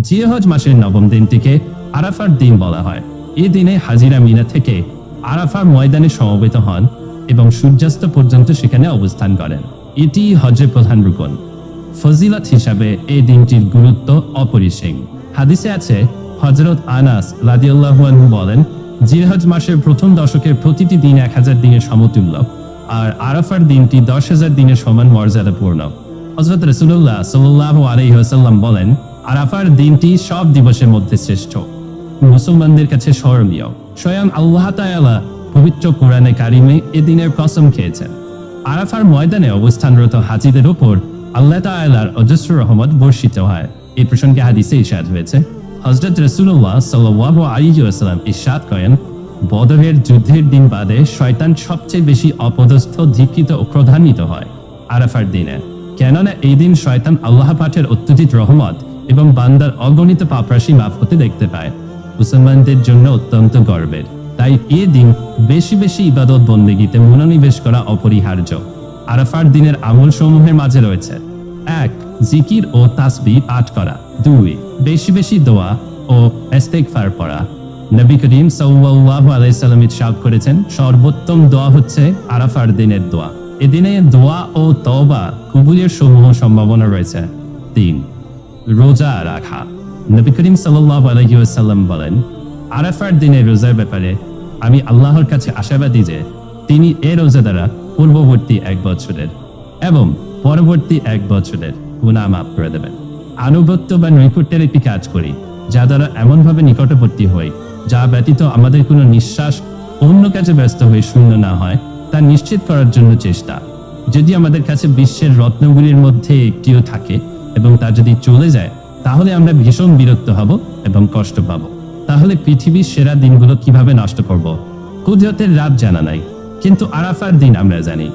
জিলহজ মাসের নবম দিনটিকে আরাফার দিন বলা হয়। এই দিনে হাজিরা মিনা থেকে আরাফার ময়দানে সমবেত হন এবং সূর্যাস্ত পর্যন্ত সেখানে অবস্থান করেন। এটি হজের প্রধান রুকন। ফজিলত হিসাবে এই দিনটির গুরুত্ব অপরিসীম। হাদিসে আছে, হযরত আনাস রাদিয়াল্লাহু আনহু বলেন, জিলহজ মাসের প্রথম দশকের প্রতিটি দিন 1000 দিনের সমতুল্য, আর আরাফার দিনটি 10,000 দিনের সমান মর্যাদাপূর্ণ। হযরত রাসূলুল্লাহ সাল্লাল্লাহু আলাইহি ওয়াসাল্লাম বলেন, আরাফার দিনটি সব দিবসের মধ্যে শ্রেষ্ঠ, মুসলমানদের কাছে স্মরণীয়। স্বয়ং আল্লাহ তাআলা পবিত্র কোরআনে কারিমে এ দিনের কসম খেয়েছেন। আরাফার ময়দানে অবস্থানরত হাজীদের উপর আল্লাহ তাআলার অজস্র রহমত বর্ষিত হয়। এই প্রসঙ্গে হাদিসে ইরশাদ হয়েছে, হযরত রাসূলুল্লাহ সাল্লাল্লাহু আলাইহি ওয়াসাল্লাম ইরশাদ করেন, বদরের যুদ্ধের দিন বাদে শয়তান সবচেয়ে বেশি অপদস্থ, ধিক্কৃত ও ক্রোধান্বিত হয় আরাফার দিনে। কেননা এই দিন শয়তান আল্লাহ পাকের অত্যধিক রহমত এবং বান্দার অগণিত পাপরাশি মাফ হতে দেখতে পায়। মুসলমানদের জন্য অত্যন্ত গর্বের। তাই এ দিন বেশি বেশি ইবাদত বন্দেগীতে মনোনিবেশ করা অপরিহার্য। আরাফার দিনের আমল সমূহের মাঝে রয়েছে: 1. জিকির ও তাসবিহ পাঠ করা। 2. বেশি বেশি দোয়া ও ইস্তেগফার পড়া। নবী করিম সাল্লাল্লাহু আলাইহি সাল্লাম ইরশাদ করেছেন, সর্বোত্তম দোয়া হচ্ছে আরাফার দিনের দোয়া। এদিনে দোয়া ও তওবা কবুলের সমূহ সম্ভাবনা রয়েছে। 3. রোজা রাখা। নবী করিম সাল্লাল্লাহু আলাইহি ওয়াসাল্লাম বলেন, আরাফার দিনের রোজার ব্যাপারে আমি আল্লাহর কাছে আশাবাদী যে তিনি এ রোজা দ্বারা পূর্ববর্তী 1 বছরের এবং পরবর্তী 1 বছরের গুনাহ মাফ করে দেবেন। আনুগত্য বা নৈকট্যের একটি কাজ করি, যা দ্বারা এমনভাবে নিকটবর্তী হই যা ব্যতীত আমাদের কোনো নিঃশ্বাস অন্য কাজে ব্যস্ত হয়ে শূন্য না হয়, তা নিশ্চিত করার জন্য চেষ্টা। যদি আমাদের কাছে বিশ্বের রত্নগুলির মধ্যে একটিও থাকে এবং তা যদি চলে যায়, তাহলে আমরা ভীষণ বিরক্ত হব এবং কষ্ট পাব। তাহলে পৃথিবীর সেরা দিনগুলো কিভাবে নষ্ট করব? কুদরতের রাত জানা নাই, কিন্তু আরাফার দিন আমরা জানি।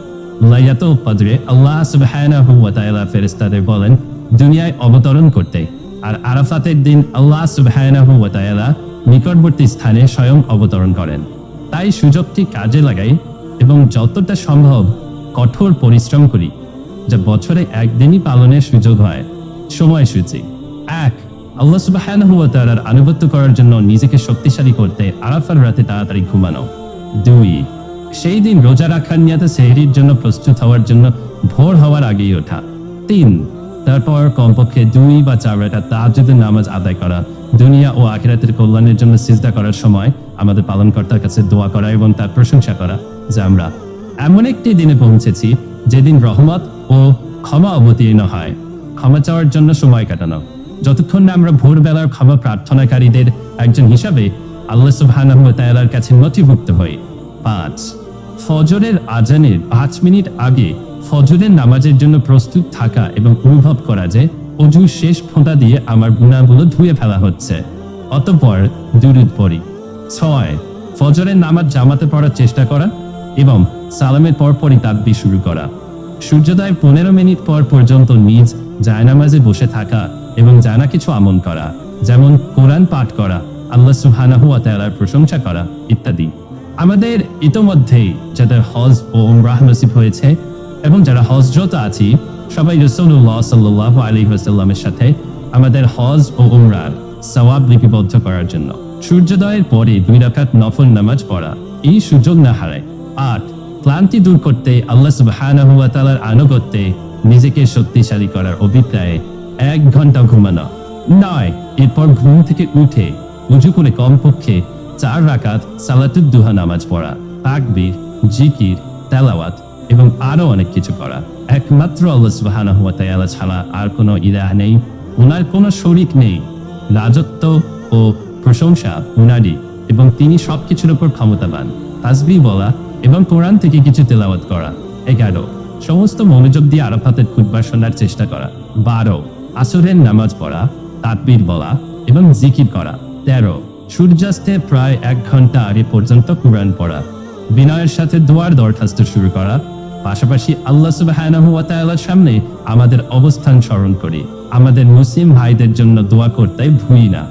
লাইলাতুল কদরে আল্লাহ সুবহানাহু ওয়া তাআলা ফেরেশতাদের বলেন দুনিয়ায় অবতরণ করতে, আর আরাফাতের দিন আল্লাহ সুবহানাহু ওয়া তাআলা নিকটবর্তী স্থানে স্বয়ং অবতরণ করেন। তাই সুযোগটি কাজে লাগাই এবং যতটা সম্ভব কঠোর পরিশ্রম করি, যা বছরে একদিনই পালনের সুযোগ হয়। সময়সূচি: 1. আল্লাহ সুবহানাহু ওয়া তাআলার আনুগত্য করার জন্য নিজেকে শক্তিশালী করতে আরাফার রাতে তাড়াতাড়ি ঘুমানো। 2. সেই দিন রোজা রাখার নিয়তে সেহরির জন্য প্রস্তুত হওয়ার জন্য ভোর হওয়ার আগেই ওঠা। 3. তারপর কমপক্ষে 2 বা 4 রাকাত তাহাজ্জুদের নামাজ আদায় করা। দুনিয়া ও আখিরাতের কল্যাণের জন্য সিজদা করার সময় আমাদের পালনকর্তার কাছে দোয়া করা এবং তার প্রশংসা করা যে আমরা এমন একটি দিনে পৌঁছেছি যেদিন রহমত ও ক্ষমা অবতীর্ণ হয়। ক্ষমা চাওয়ার জন্য সময় কাটানো। যতক্ষণ না আমরা ভোরবেলার ক্ষমা প্রার্থনাকারীদের একজন হিসাবে আল্লাহ সুবহানাহু ওয়া তাআলার কাছে নথিভুক্ত হই। 5. ফজরের আজানের 5 মিনিট আগে ফজরের নামাজের জন্য প্রস্তুত থাকা এবং অনুভব করা যে অজুর শেষ ফোঁটা দিয়ে আমার গুনাহগুলো ধুয়ে ফেলা হচ্ছে, অতঃপর দুরূদ পড়ি। 6. ফজরের নামাজ জামাতে পড়ার চেষ্টা করা এবং সালামের পরপরই তাকবীর শুরু করা। সূর্যোদয়ের 15 মিনিট পর পর্যন্ত নিজ জায়নামাজে বসে থাকা এবং জানা কিছু আমল করা, যেমন কোরআন পাঠ করা, আল্লাহ সুবহানাহু ওয়া তাআলার প্রশংসা করা ইত্যাদি। আমাদের ইতোমধ্যেই যাদের হজ ও উমরাহ নসিব হয়েছে এবং যারা হজরত আছি, সবাই রাসূলুল্লাহ সাল্লাল্লাহু আলাইহি ওয়াসাল্লামের সাথে আমাদের হজ ও উমরার সওয়াব লিপিবদ্ধ করার জন্য সূর্যোদয়ের পরে 2 রাকাত নফল নামাজ পড়া, এই সুযোগ না হারায়। 8. ক্লান্তি দূর করতে আল্লাহ সুবহানাহু ওয়া তাআলার আনুগত্যে নিজেকে শক্তিশালী করার অভিপ্রায়ে 1 ঘন্টা ঘুমানো। 9. এরপর ঘুম থেকে উঠে উযু করে কমপক্ষে 4 রাকাত সালাতুদ দুহা নামাজ পড়া, তাকবীর, জিকির, তেলাওয়াত এবং আরো অনেক কিছু করা। একমাত্র আল্লাহ সুবহানাহু ওয়া তাআলা ছাড়া আর কোনো ইলাহ নেই, ওনার কোনো শরীক নেই। রাজত্ব ও প্রশংসা উনারই এবং তিনি সবকিছুর উপর ক্ষমতাবান। তাসবিহ বলা এবং কোরআন থেকে কিছু তেলাওয়াত করা। 11. সমস্ত মনোযোগ দিয়ে আরাফাতের খুতবা শোনার চেষ্টা করা। 12. আসরের নামাজ পড়া, তাকবীর বলা এবং জিকির করা। 13. সূর্যাস্তের প্রায় 1 ঘন্টা আগে পর্যন্ত কোরআন পড়া, বিনয়ের সাথে দোয়ার দরখাস্ত শুরু করা। পাশাপাশি আল্লাহ সুবহানাহু ওয়া তাআলার সামনে আমাদের অবস্থান স্মরণ করি। আমাদের মুসলিম ভাইদের জন্য দোয়া করতে ভুলি না।